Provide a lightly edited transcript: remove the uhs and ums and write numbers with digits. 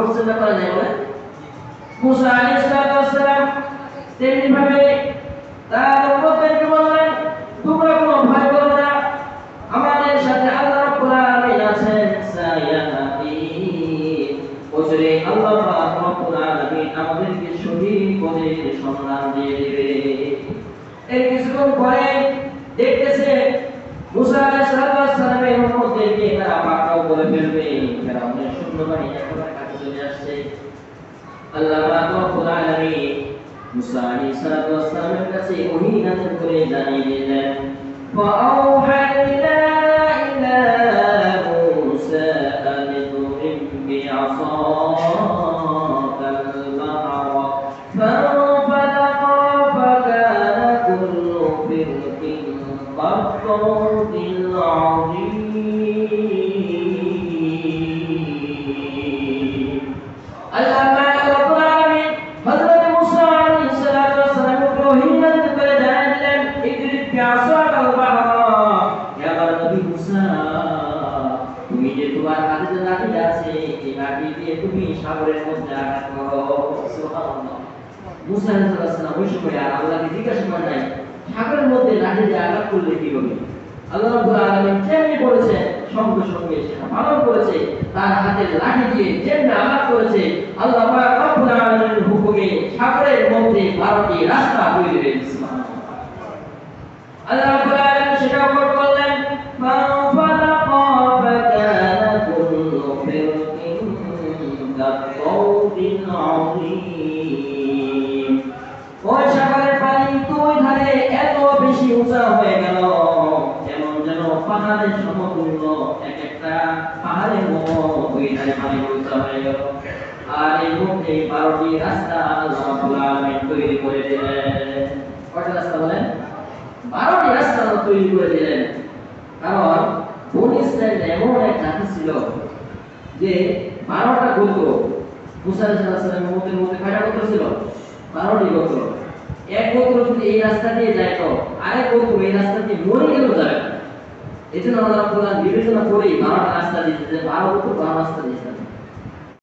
বলছেন না করে নাই বলেন? মুসা আলাইহিস সালাম তেমনি ভাবে তার উম্মতদেরকে বললেন, তোমরা কোনো ভয় করো না, আমাদের সাথে আল্লাহ রাব্বুল আলামিন আছেন, সায়াহাদিন। ওজরে আল্লাহ পাক রব্বুল আলামিন আমাদেরকে সঠিক পথের সন্ধান দিয়ে দিবে। এই কিছুক্ষণ পরে দেখতেছে মুসা আলাইহিস সালামের উম্মতদেরকে তারা পাকড়াও করে ফেলবে, ফেরাউনের সৈন্যবাহিনী একেবারে কাছে চলে আসছে। আল্লাহ পাক রব্বুল আলামিন মুসা আলাইহিস সালামের কাছে ওহী নাযিল করে জানিয়ে দিলেন, فأوحينا إلى موسى أن اضرب بعصاك البحر فانفلق فكان كل فرق كالطود العظيم. আল্লাহ পাক রব্বুল আলামিন হযরত মুসা আলাইহিস সালাম ওহী নাযিল করে জানিয়ে দিলেন, ইদরিব বিআসাকাল বাহর, হে আমার নবী মুসা, তুমি যে তোমার হাতে যে লাঠি আছে এই লাঠি দিয়ে তুমি সাগরের মধ্যে আঘাত করো। সুবহানাল্লাহ। মুসা আলাইহিস সালাম ওই সময় আল্লাহকে জিজ্ঞাসা করেন নাই সাগরের মধ্যে লাঠি দিয়ে আঘাত করলে কি হবে। আল্লাহ রাব্বুল আলামিন যেমনি বলেছেন সঙ্গে সঙ্গে সেটা পালন করেছে। তার হাতের লাঠি দিয়ে যেমনি আঘাত করেছে, আল্লাহ পাক রব্বুল আলামিনের হুকুমে সাগরের মধ্যে 12টি রাস্তা তৈরি হয়েছে। আল্লাহ রাব্বুল আলামিন সেটা করলেন, ফানফালাকা ফাকানা কুল্লু ফিরকিন কাত-তাউদিল আযীম। ওই সাগরের পানি দুই ধারে এত বেশি উঁচা হয়ে গেল, যেমন যেন পাহাড়ের সমতুল্য এক একটা পাহাড়ের মতো দুই ধারে পানি উঁচা হয়ে গেল। আর এর মধ্যে 12টি রাস্তা আল্লাহ রাব্বুল আলামিন তৈরি করে দিলেন। কয়টা রাস্তা বলেন? 12টি রাস্তা তৈরি করে দিলেন। কারণ বনী ইসরাইল এমন এক জাতি ছিল যে 12টা গোত্র। মুসা আলাইহিস সালামের মধ্যে কয়টা গোত্র ছিল? 12টি গোত্র। এক গোত্র যদি এই রাস্তা দিয়ে যায় তো আরেক গোত্র এই রাস্তা দিয়ে মরে গেলেও যাবে না। এই জন্য আল্লাহ রাব্বুল আলামিন বিবেচনা করে 12টা রাস্তা দিয়েছে, যে 12 গোত্র 12 রাস্তা দিয়েছে।